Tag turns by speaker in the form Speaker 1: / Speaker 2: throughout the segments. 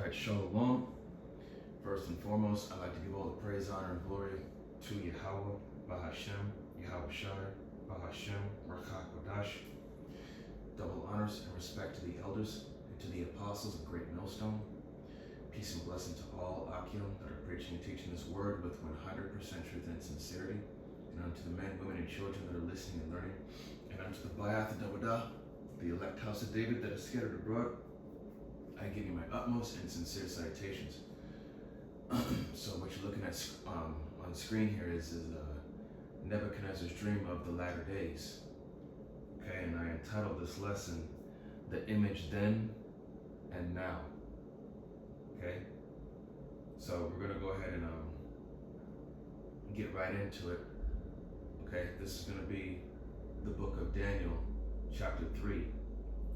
Speaker 1: Alright, Shalom. First and foremost, I'd like to give all the praise, honor, and glory to Yahweh, Bahashem, Yahweh Shai, Bahashem, Rakah Kodash. Double honors and respect to the elders and to the apostles of Great Millstone. Peace and blessing to all Akim that are preaching and teaching this word with 100% truth and sincerity. And unto the men, women, and children that are listening and learning. And unto the Ba'ath Dawadah, the elect house of David that is scattered abroad, I give you my utmost and sincere salutations. So what you're looking at on the screen here is Nebuchadnezzar's dream of the latter days. Okay, and I entitled this lesson, The Image Then and Now. Okay, so we're gonna go ahead and get right into it. Okay, this is gonna be the book of Daniel, chapter 3,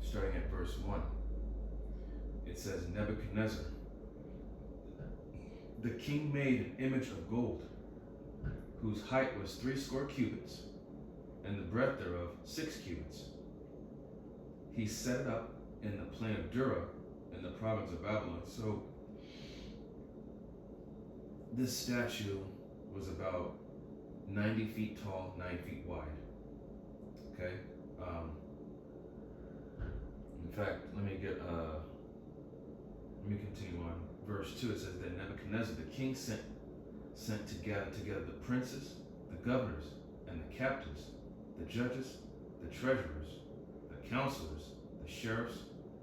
Speaker 1: starting at verse 1. It says, Nebuchadnezzar, the king made an image of gold, whose height was 60 cubits, and the breadth thereof 6 cubits. He set it up in the plain of Dura, in the province of Babylon. So this statue was about 90 feet tall, 9 feet wide. Okay. In fact, let me continue on. Verse 2, it says that Nebuchadnezzar, the king, sent to gather together the princes, the governors, and the captains, the judges, the treasurers, the counselors, the sheriffs,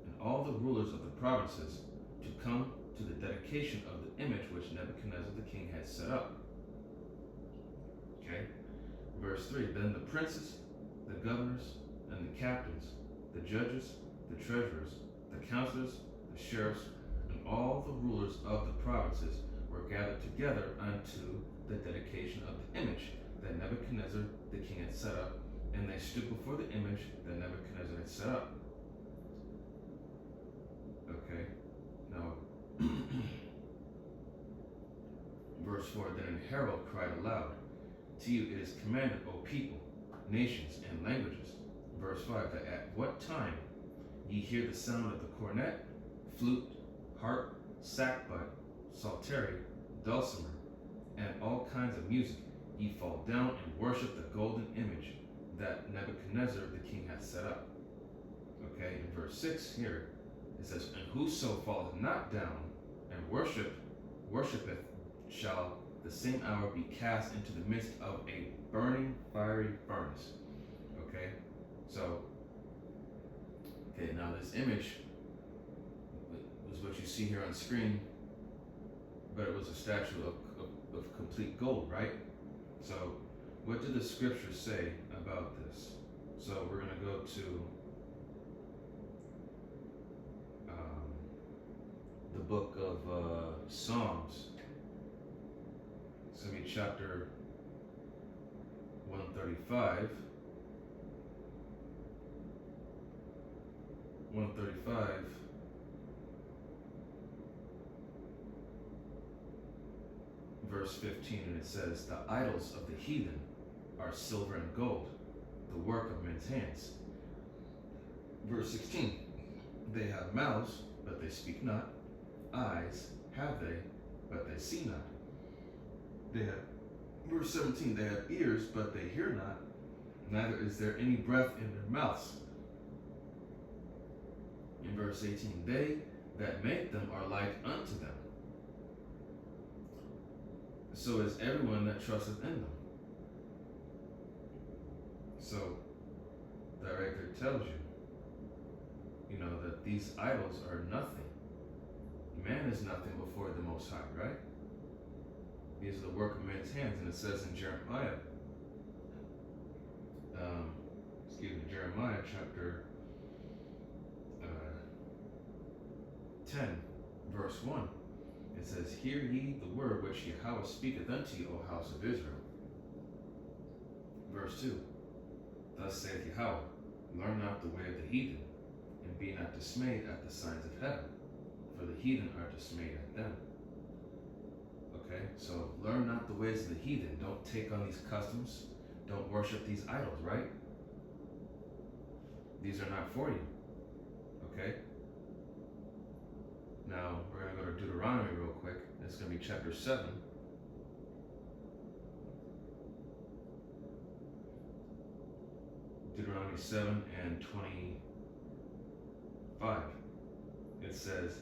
Speaker 1: and all the rulers of the provinces to come to the dedication of the image which Nebuchadnezzar the king had set up. Okay. Verse 3, then the princes, the governors, and the captains, the judges, the treasurers, the counselors, the sheriffs, and all the rulers of the provinces were gathered together unto the dedication of the image that Nebuchadnezzar the king had set up, and they stood before the image that Nebuchadnezzar had set up. Okay, now, verse 4, then an herald cried aloud, to you it is commanded, O people, nations, and languages. Verse 5, that at what time ye hear the sound of the cornet, flute, harp, sackbut, psaltery, dulcimer, and all kinds of music, ye fall down and worship the golden image that Nebuchadnezzar the king hath set up. Okay, in verse 6 here, it says, and whoso falleth not down and worshipeth shall the same hour be cast into the midst of a burning fiery furnace. Okay, so, okay, now this image was what you see here on screen, but it was a statue of complete gold, right? So what do the scriptures say about this? So we're going to go to the book of Psalms. It's going to be chapter 135. 135. Verse 15, and it says, the idols of the heathen are silver and gold, the work of men's hands. Verse 16, they have mouths, but they speak not. Eyes have they, but they see not. They have, verse 17, they have ears, but they hear not, neither is there any breath in their mouths. In verse 18, they that make them are like unto them. So is everyone that trusteth in them. So that right there tells you, that these idols are nothing. Man is nothing before the Most High, right? These are the work of man's hands, and it says in Jeremiah, Jeremiah chapter 10, verse 1. It says, hear ye the word which Yahweh speaketh unto you, O house of Israel. Verse 2, thus saith Yahweh, learn not the way of the heathen, and be not dismayed at the signs of heaven, for the heathen are dismayed at them. Okay, so learn not the ways of the heathen. Don't take on these customs. Don't worship these idols, right? These are not for you. Okay? Now, Now, we're going to go to Deuteronomy real quick. It's going to be chapter 7. Deuteronomy 7 and 25. It says,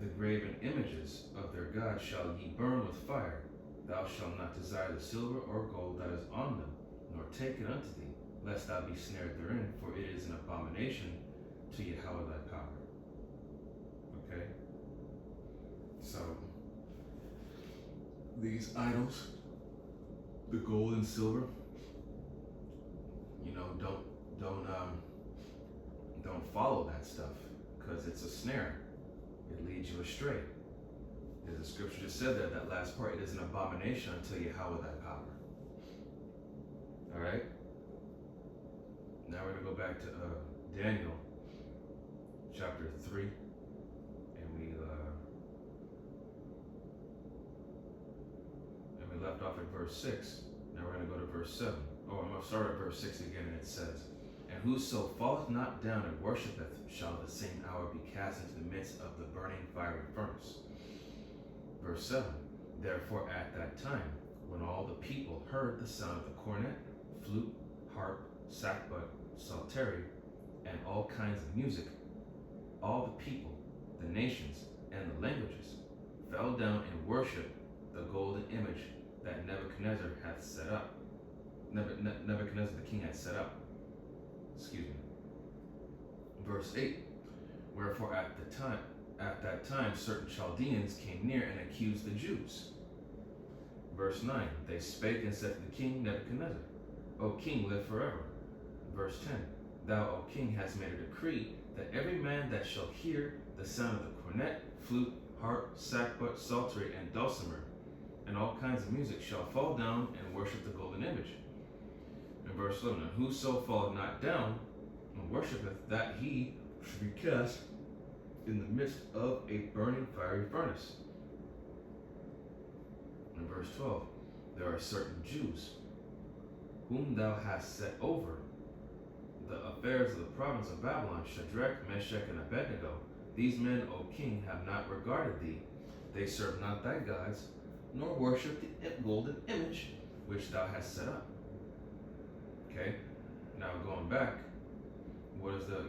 Speaker 1: the graven images of their gods shall ye burn with fire. Thou shalt not desire the silver or gold that is on them, nor take it unto thee, lest thou be snared therein, for it is an abomination to Yahweh thy power. Okay? So, these idols, the gold and silver, don't follow that stuff, because it's a snare. It leads you astray. As the scripture just said there, that last part, it is an abomination unto Yahweh thy power. All right? Now we're going to go back to Daniel chapter 3, and we left off at verse 6. Now we're going to go to verse 7. Oh, I'm going to start at verse 6 again, and it says, and whoso falleth not down and worshipeth shall the same hour be cast into the midst of the burning fiery furnace. Verse 7, therefore at that time, when all the people heard the sound of the cornet, flute, harp, sackbut, psaltery, and all kinds of music, all the people, the nations, and the languages fell down and worshipped the golden image that Nebuchadnezzar hath set up. Nebuchadnezzar the king had set up. Excuse me. Verse 8, wherefore at that time certain Chaldeans came near and accused the Jews. Verse 9, they spake and said to the king Nebuchadnezzar, O king, live forever. Verse 10, thou, O king, hast made a decree that every man that shall hear the sound of the cornet, flute, harp, sackbut, psaltery, and dulcimer, and all kinds of music shall fall down and worship the golden image. In verse 11, and whoso falleth not down and worshipeth, that he should be cast in the midst of a burning fiery furnace. In verse 12, there are certain Jews whom thou hast set over the affairs of the province of Babylon, Shadrach, Meshach, and Abednego. These men, O king, have not regarded thee. They serve not thy gods, nor worship the golden image which thou hast set up. Okay, now going back, what does the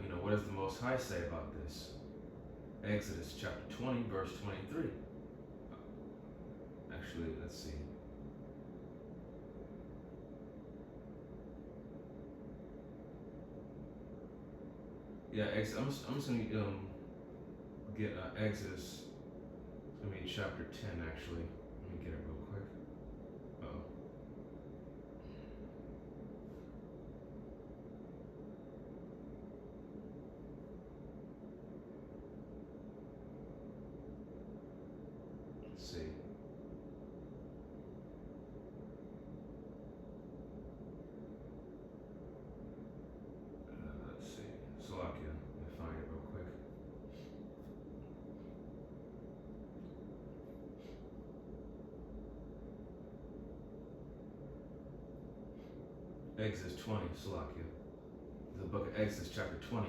Speaker 1: Most High say about this? Exodus chapter 20, verse 23. Actually, let's see. Yeah, I'm just gonna get Exodus. Chapter 10 actually. Let me get it real quick. Let's see. Let's see. Slovakia. Let me find it real quick. Exodus 20, Slovakia. The book of Exodus, chapter 20.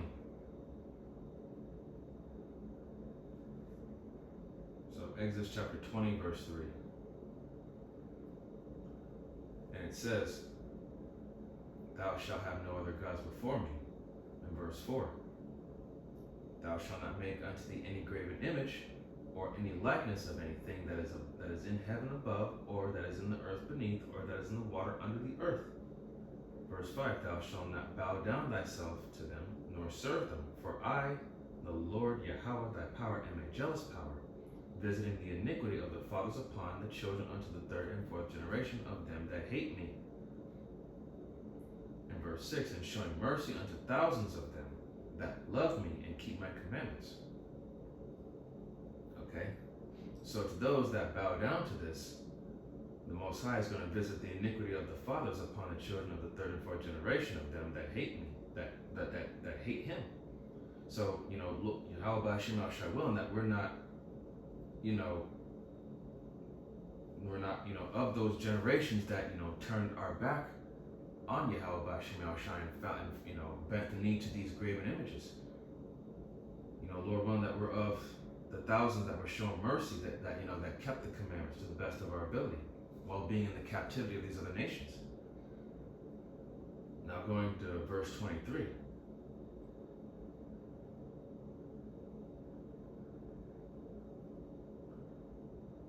Speaker 1: So, Exodus chapter 20, verse 3. And it says, thou shalt have no other gods before me. And verse 4. Thou shalt not make unto thee any graven image, or any likeness of anything that is in heaven above, or that is in the earth beneath, or that is in the water under the earth. Verse 5, thou shalt not bow down thyself to them, nor serve them, for I, the Lord Yahweh thy power, am a jealous power, visiting the iniquity of the fathers upon the children unto the third and fourth generation of them that hate me. And verse 6, and showing mercy unto thousands of them that love me and keep my commandments. Okay? So to those that bow down to this, the Most High is going to visit the iniquity of the fathers upon the children of the third and fourth generation of them that hate me, that hate him. So, look, how about Shem Al Shai willing that we're not, of those generations that, turned our back on Yahweh Shem Al Shai and bent the knee to these graven images. Lord thousands that were shown mercy, that kept the commandments to the best of our ability, while being in the captivity of these other nations. Now going to verse 23.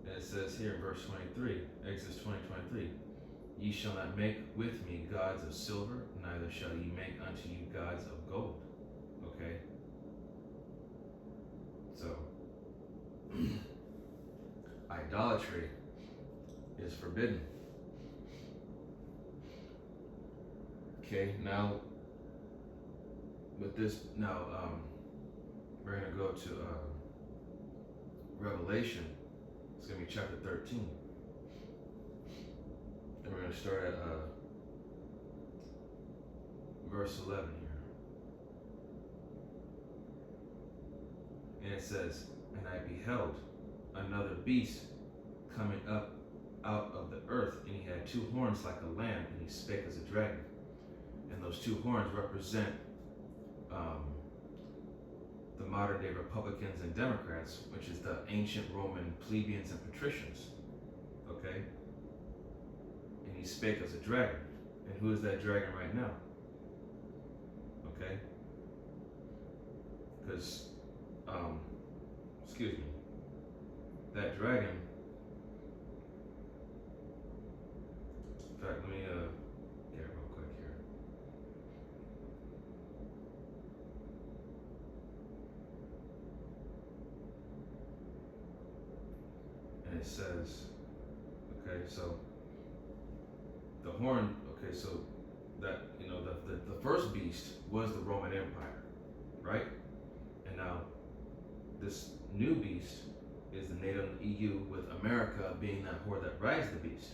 Speaker 1: And it says here in verse 23, Exodus 20:23, ye shall not make with me gods of silver, neither shall ye make unto you gods of gold. Okay? So, idolatry is forbidden. Okay, now with this, we're going to go to Revelation. It's going to be chapter 13. And we're going to start at verse 11 here. And it says, and I beheld another beast coming up out of the earth, and he had two horns like a lamb, and he spake as a dragon. And those two horns represent the modern day Republicans and Democrats, which is the ancient Roman plebeians and patricians. Okay? And he spake as a dragon. And who is that dragon right now? Okay? Because, that dragon, in fact, let me get it real quick here. And it says, okay, so the horn, okay, so that, the first beast was the Roman Empire, right? And now this new beast is the NATO EU, with America being that whore that rides the beast.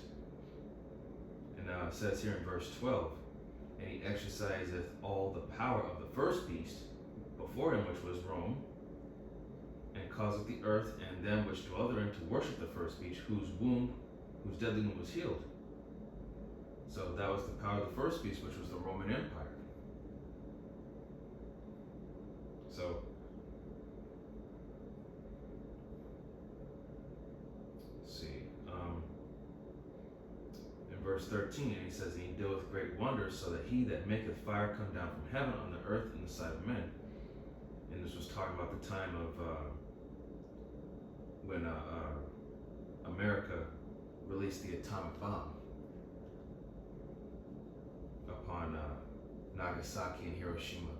Speaker 1: And now it says here in verse 12, and he exerciseth all the power of the first beast before him, which was Rome, and causeth the earth and them which dwell therein to worship the first beast, whose deadly wound was healed. So that was the power of the first beast, which was the Roman Empire. So, let's see. In verse 13, and he says, and he doeth great wonders, so that he that maketh fire come down from heaven on the earth in the sight of men. And this was talking about the time of when America released the atomic bomb upon Nagasaki and Hiroshima.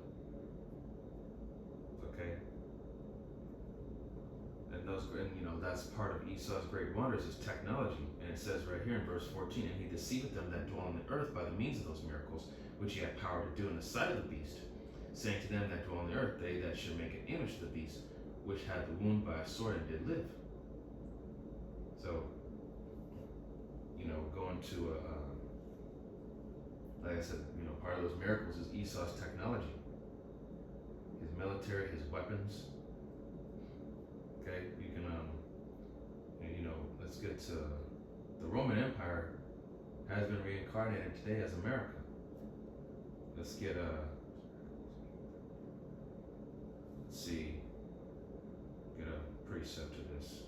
Speaker 1: Okay? And that's part of Esau's great wonders, is technology. And it says right here in verse 14, and he deceiveth them that dwell on the earth by the means of those miracles, which he had power to do in the sight of the beast, saying to them that dwell on the earth, they that should make an image of the beast, which had the wound by a sword and did live. So, going to like I said, part of those miracles is Esau's technology, his military, his weapons. Okay, you can let's get to the Roman Empire has been reincarnated today as America. Let's get get a precept to this.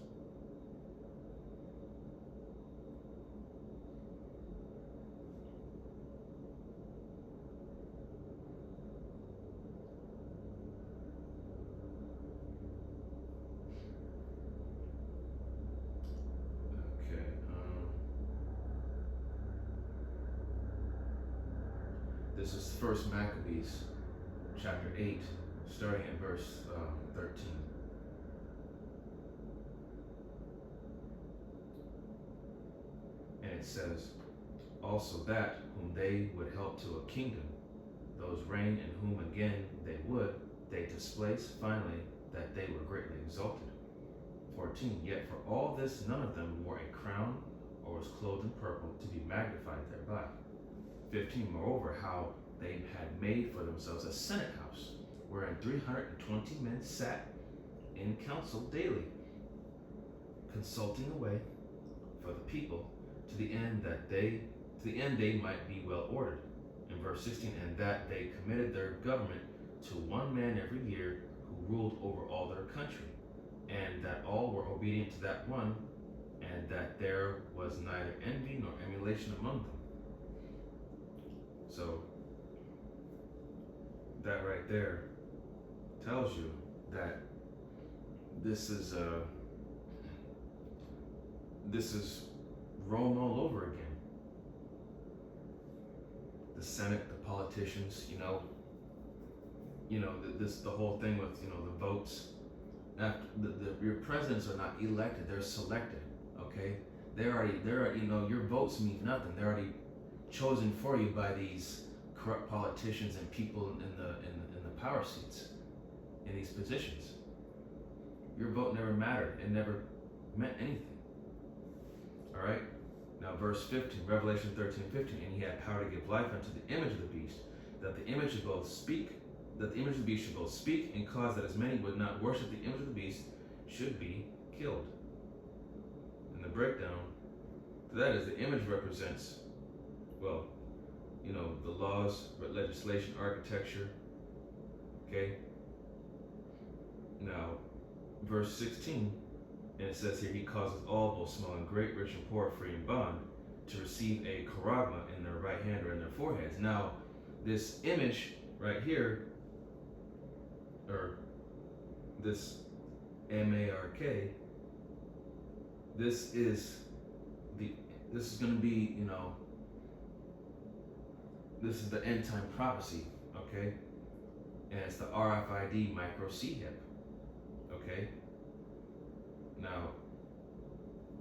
Speaker 1: This is First Maccabees, chapter 8, starting at verse 13. And it says, also that whom they would help to a kingdom, those reign in whom again they displace finally that they were greatly exalted. 14, yet for all this none of them wore a crown or was clothed in purple to be magnified thereby. 15, moreover, how they had made for themselves a senate house, wherein 320 men sat in council daily, consulting a way for the people, to the end they might be well ordered. In verse 16, and that they committed their government to one man every year, who ruled over all their country. and that all were obedient to that one, and that there was neither envy nor emulation among them. So that right there tells you that this is Rome all over again. The Senate, the politicians, the whole thing with the votes. After your presidents are not elected; they're selected. Okay, they're already your votes mean nothing. They're already chosen for you by these corrupt politicians and people in the power seats in these positions. Your vote never mattered. It never meant anything. All right. Now, verse 15, Revelation 13:15, and he had power to give life unto the image of the beast, that the image of the beast should both speak and cause that as many would not worship the image of the beast should be killed. And the breakdown to that is the image represents, the laws, legislation, architecture. Okay. Now, verse 16. And it says here, he causes all, both small and great, rich and poor, free and bond, to receive a charagma in their right hand or in their foreheads. Now, this image right here, or this M-A-R-K, this is going to be, this is the end time prophecy, okay? And it's the RFID micro C-hip, okay? Now,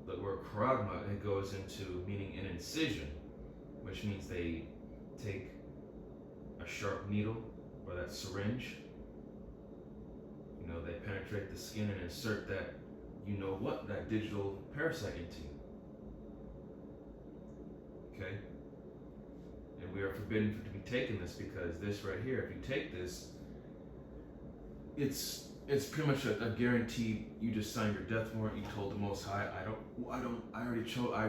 Speaker 1: the word charagma, it goes into meaning an incision, which means they take a sharp needle or that syringe, they penetrate the skin and insert that, that digital parasite into you. Okay? And we are forbidden to be taking this because this right here, if you take this, it's pretty much a guarantee. You just signed your death warrant. You told the Most High, I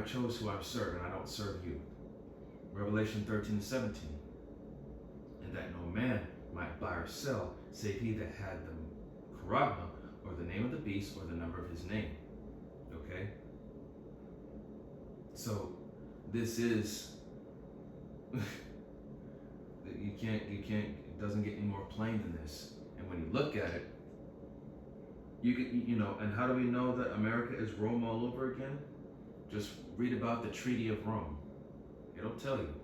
Speaker 1: chose who I'm serving. I don't serve you. Revelation 13:17. And that no man might buy or sell, save he that had the charagma, or the name of the beast, or the number of his name. Okay? So, this is, you can't, it doesn't get any more plain than this. And when you look at it, and how do we know that America is Rome all over again? Just read about the Treaty of Rome. It'll tell you.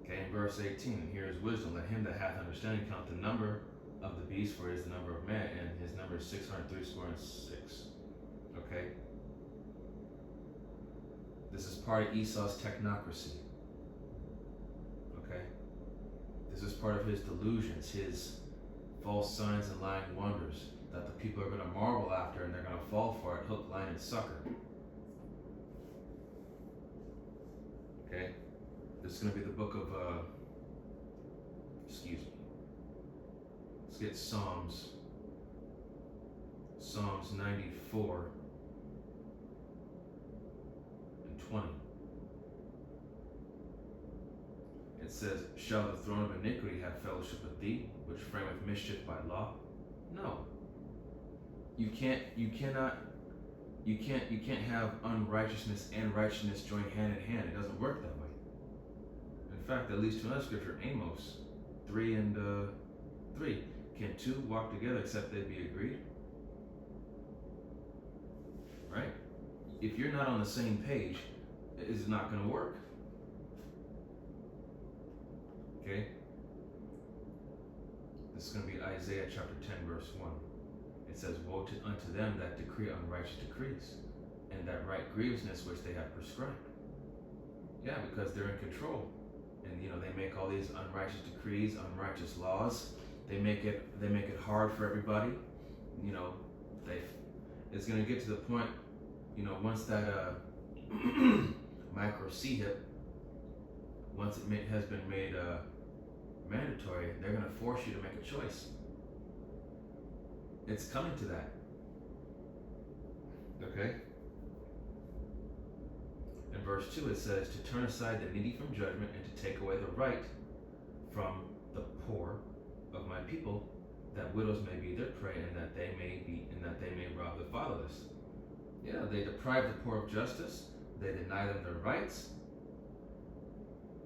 Speaker 1: Okay, in verse 18, here is wisdom. Let him that hath understanding count the number of the beast, for it is the number of man, and his number is 636. Okay? This is part of Esau's technocracy. Okay? This is part of his delusions, his false signs and lying wonders that the people are going to marvel after and they're going to fall for it, hook, line, and sucker. Okay? This is going to be the book of, let's get Psalms 94 and 20. It says, shall the throne of iniquity have fellowship with thee, which frameth mischief by law? No. You can't have unrighteousness and righteousness join hand in hand. It doesn't work that way. In fact, that leads to another scripture, Amos 3 and 3. Can two walk together except they be agreed? Right? If you're not on the same page, it's not going to work. Okay? This is going to be Isaiah chapter 10, verse 1. It says, woe unto them that decree unrighteous decrees, and that write grievousness which they have prescribed. Yeah, because they're in control. And they make all these unrighteous decrees, unrighteous laws. They make it hard for everybody. It's going to get to the point, once that micro C-hip, once it has been made mandatory, they're going to force you to make a choice. It's coming to that. Okay? In verse 2 it says, to turn aside the needy from judgment and to take away the right from the poor of my people, that widows may be their prey, and that they may rob the fatherless. Yeah, they deprive the poor of justice. They deny them their rights.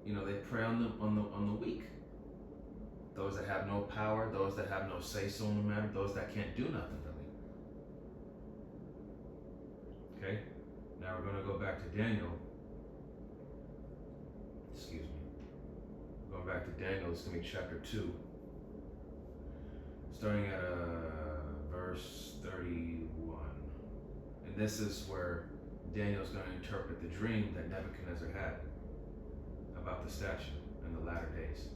Speaker 1: They prey on the weak, those that have no power, those that have no say so in the matter, those that can't do nothing really. Okay, now we're going to go back to Daniel. Excuse me. Going back to Daniel, it's going to be chapter 2, starting at verse 31. And this is where Daniel's going to interpret the dream that Nebuchadnezzar had about the statue in the latter days.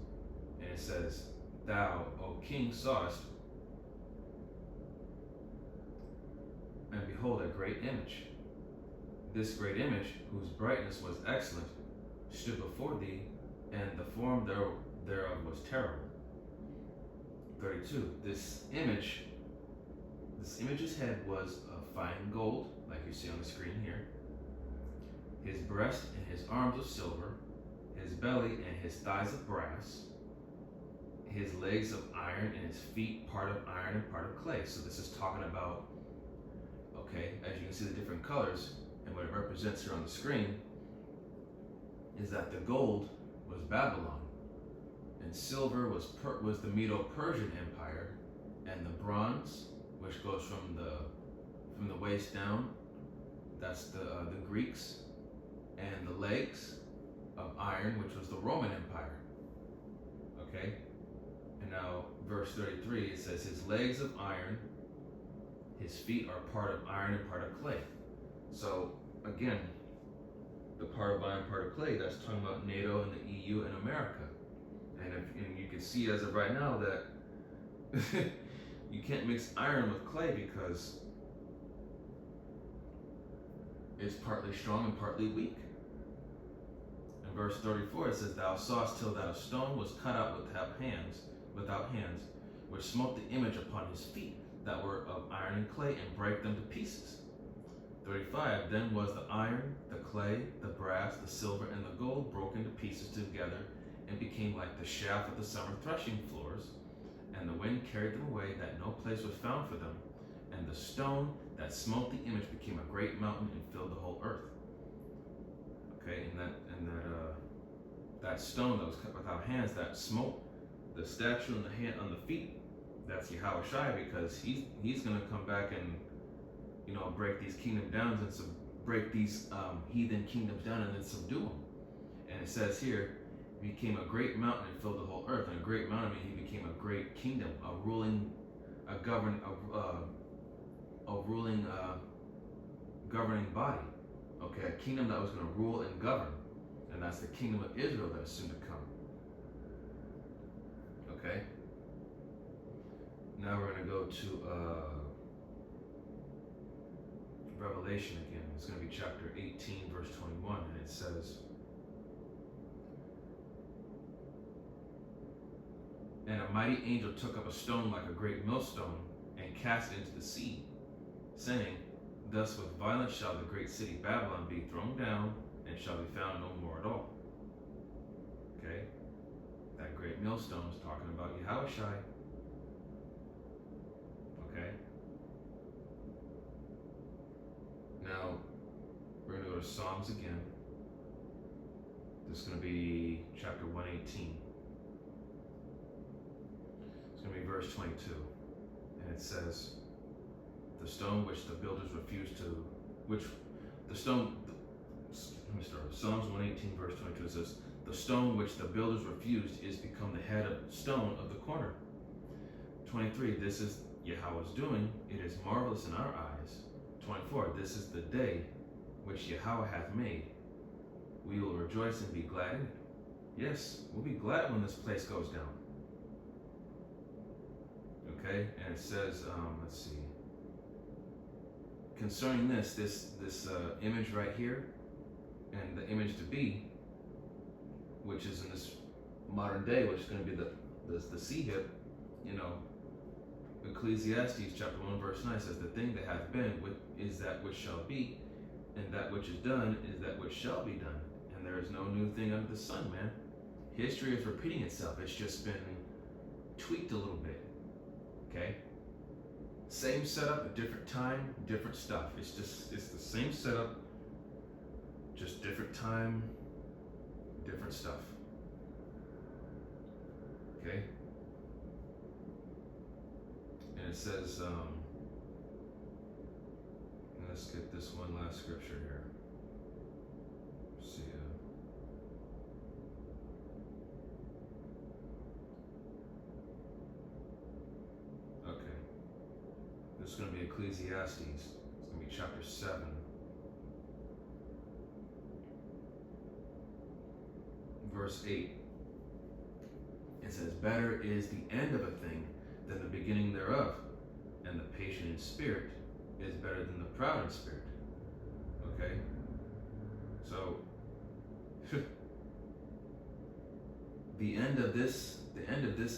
Speaker 1: And it says, "Thou, O king, sawest, and behold, a great image. This great image, whose brightness was excellent, stood before thee, and the form thereof was terrible." 32. This image's head was of fine gold, like you see on the screen here. His breast and his arms of silver, his belly and his thighs of brass, his legs of iron, and his feet part of iron and part of clay. So this is talking about, okay, as you can see the different colors, and what it represents here on the screen is that the gold was Babylon, and silver was the Medo-Persian Empire, and the bronze, which goes from the waist down, that's the Greeks, and the legs of iron, which was the Roman Empire. Okay, and now verse 33, it says, "His legs of iron, his feet are part of iron and part of clay." So again, the part of iron, part of clay, that's talking about NATO and the EU and America. And you can see as of right now that you can't mix iron with clay because it's partly strong and partly weak. In verse 34, it says, "Thou sawest till that a stone was cut out without hands, which smote the image upon his feet, that were of iron and clay, and brake them to pieces." 35, "Then was the iron, the clay, the brass, the silver, and the gold broken to pieces together, and became like the shaft of the summer threshing floors, and the wind carried them away, that no place was found for them. And the stone that smote the image became a great mountain and filled the whole earth." Okay, and that stone that was cut without hands, that smote the statue on the hand on the feet, that's Yahushua, because he's gonna come back and break these kingdoms down and break these heathen kingdoms down and then subdue them. And it says here, became a great mountain and filled the whole earth. And a great mountain means he became a great kingdom, a ruling governing body. Okay, a kingdom that was going to rule and govern, and that's the kingdom of Israel that is soon to come. Okay. Now we're going to go to Revelation again. It's going to be chapter 18, verse 21, and it says, "And a mighty angel took up a stone like a great millstone, and cast it into the sea, saying, Thus with violence shall the great city Babylon be thrown down, and shall be found no more at all." Okay? That great millstone is talking about Yahushua. Okay? Now, we're going to go to Psalms again. This is going to be chapter 118. It's going to be verse 22. And it says, "The stone which the builders refused to, Psalms 118 verse 22, it says, "The stone which the builders refused is become the head of stone of the corner." 23, "This is Yahweh's doing, it is marvelous in our eyes." 24, "This is the day which Yahweh hath made. We will rejoice and be glad in it." Yes, we'll be glad when this place goes down. Okay, and it says, let's see. Concerning this image right here, and the image to be, which is in this modern day, which is going to be the sea hip, Ecclesiastes chapter 1 verse 9 says, "The thing that hath been is that which shall be, and that which is done is that which shall be done. And there is no new thing under the sun," man. History is repeating itself. It's just been tweaked a little bit. Same setup, a different time, different stuff. It's the same setup, just different time, different stuff. Okay? And it says, let's get this one last scripture here. See Okay. This is going to be Ecclesiastes. It's going to be chapter 7. Verse 8. It says, better is the end of a thing than the beginning thereof, and the patient in spirit is better than the proud in spirit. Okay? So, the end of this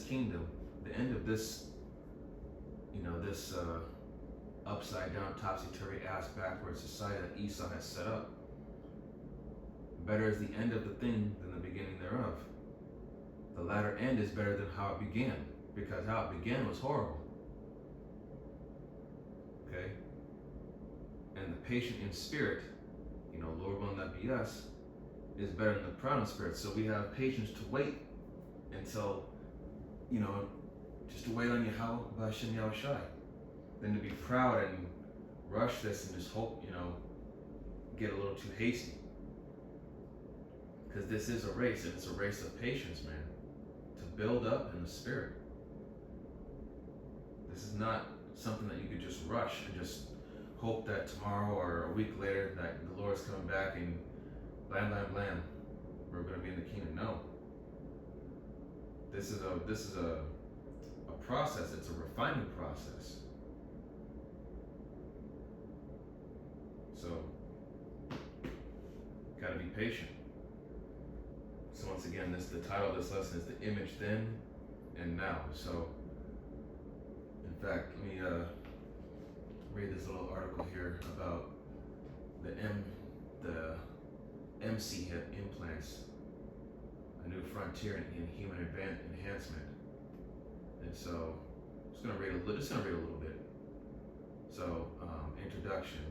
Speaker 1: kingdom, the end of this, this upside down, topsy-turvy, ass backwards society that Esau has set up, better is the end of the thing than the beginning thereof. The latter end is better than how it began, because how it began was horrible. Okay? And the patient in spirit, Lord willing that be us, is better than the proud in spirit. So we have patience to wait until, just to wait on Yahweh, B'Hashem Yahushai, than to be proud and rush this and just hope, get a little too hasty. Because this is a race, and it's a race of patience, man. To build up in the spirit. This is not something that you could just rush and just hope that tomorrow or a week later that the Lord's coming back and blam, blam, blam, we're going to be in the kingdom. No. This is a process. It's a refining process. So, gotta be patient. So once again, the title of this lesson is The Image Then and Now. So, in fact, let me read this little article here about the MC hip implants, a new frontier in human enhancement. And so, I'm just gonna read a little bit. So, introduction.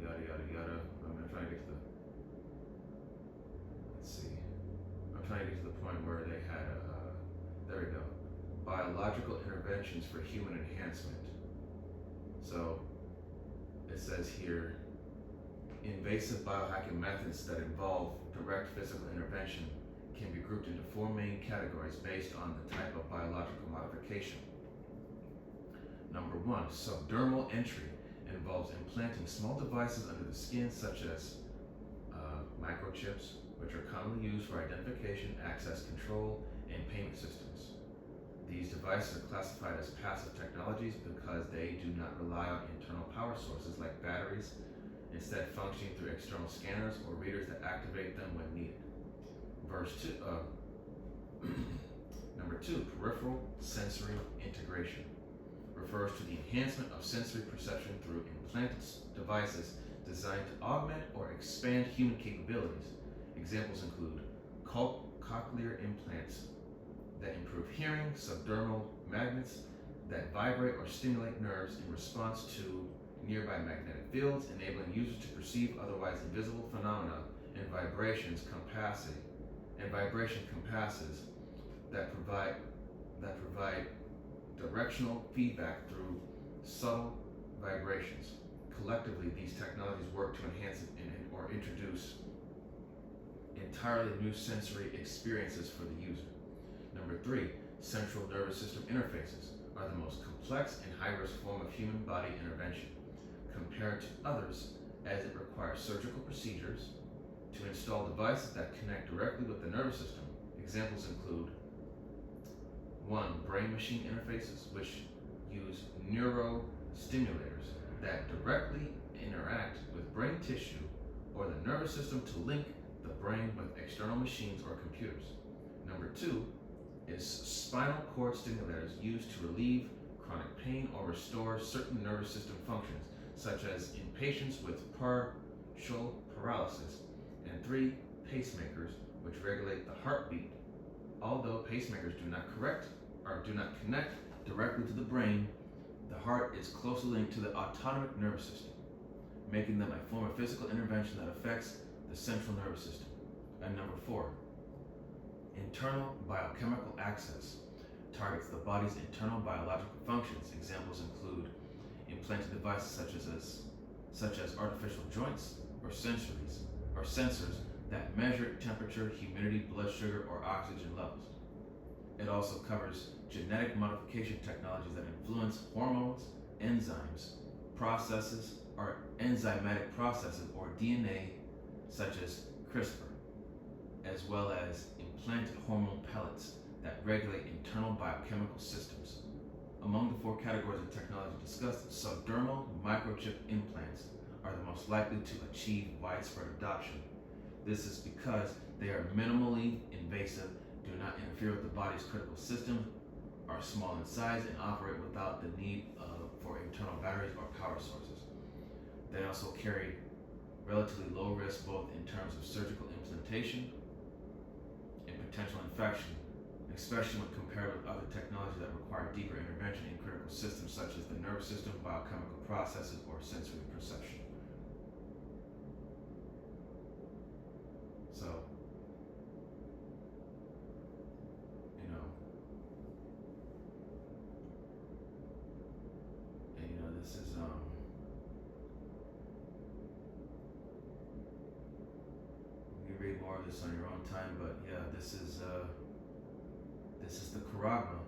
Speaker 1: Yada yada yada. I'm trying to get to the. Let's see. I'm trying to get to the point where they had there we go. Biological interventions for human enhancement. So it says here, invasive biohacking methods that involve direct physical intervention can be grouped into 4 main categories based on the type of biological modification. Number 1, subdermal entry involves implanting small devices under the skin such as microchips, which are commonly used for identification, access control, and payment systems. These devices are classified as passive technologies because they do not rely on internal power sources like batteries, instead functioning through external scanners or readers that activate them when needed. Number 2, peripheral sensory integration refers to the enhancement of sensory perception through implanted devices designed to augment or expand human capabilities. Examples include cochlear implants that improve hearing, subdermal magnets that vibrate or stimulate nerves in response to nearby magnetic fields, enabling users to perceive otherwise invisible phenomena, and vibration compasses that provide directional feedback through subtle vibrations. Collectively, these technologies work to enhance or introduce entirely new sensory experiences for the user. Number 3, central nervous system interfaces are the most complex and high-risk form of human body intervention, compared to others, as it requires surgical procedures to install devices that connect directly with the nervous system. Examples include 1, brain-machine interfaces, which use neurostimulators that directly interact with brain tissue or the nervous system to link the brain with external machines or computers. Number 2 is spinal cord stimulators used to relieve chronic pain or restore certain nervous system functions, such as in patients with partial paralysis. And 3, pacemakers, which regulate the heartbeat. Although pacemakers do not connect directly to the brain, the heart is closely linked to the autonomic nervous system, making them a form of physical intervention that affects the central nervous system. And number 4, internal biochemical access targets the body's internal biological functions. Examples include implanted devices such as artificial joints or sensors that measure temperature, humidity, blood sugar, or oxygen levels. It also covers genetic modification technologies that influence hormones, enzymes, processes, or enzymatic processes, or DNA, such as CRISPR, as well as implanted hormone pellets that regulate internal biochemical systems. Among the 4 categories of technology discussed, subdermal microchip implants are the most likely to achieve widespread adoption. This is because they are minimally invasive, do not interfere with the body's critical systems, are small in size, and operate without the need for internal batteries or power sources. They also carry relatively low risk both in terms of surgical implantation and potential infection, especially when compared with other technologies that require deeper intervention in critical systems such as the nervous system, biochemical processes, or sensory perception. So, this is you can read more of this on your own time, but yeah, this is the Charagma.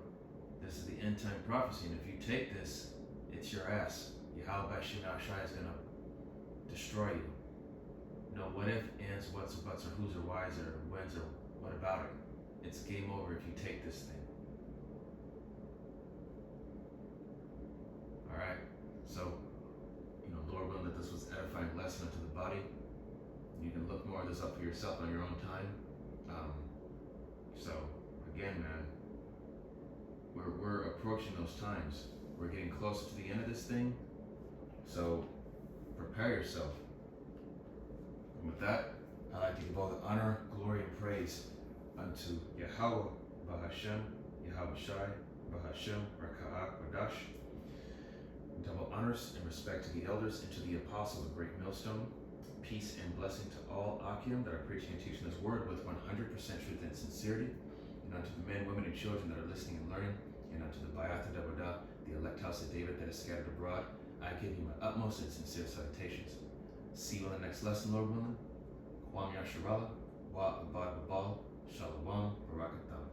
Speaker 1: This is the end time prophecy, and if you take this, it's your ass. Yahweh Bashim Shai is gonna destroy you. No what if, ands, what's or buts or who's or why's or when's or what about it. It's game over if you take this thing. Alright? So, Lord willing that this was an edifying lesson unto the body. You can look more of this up for yourself on your own time. So again, man, we're approaching those times. We're getting closer to the end of this thing. So prepare yourself. And with that, I'd like to give all the honor, glory, and praise unto Yahweh Bahashem, Yahweh Shai, Bahashem, Raka'ah, Radash. Double honors and respect to the elders and to the apostle of Great Millstone. Peace and blessing to all Akim that are preaching and teaching this word with 100% truth and sincerity. And unto the men, women, and children that are listening and learning. And unto the Bayatha Dawadah, the elect house of David that is scattered abroad. I give you my utmost and sincere salutations. See you on the next lesson, Lord willing. Kwam Yasharallah, Wa Abad Babal, Shalom, Barakatam.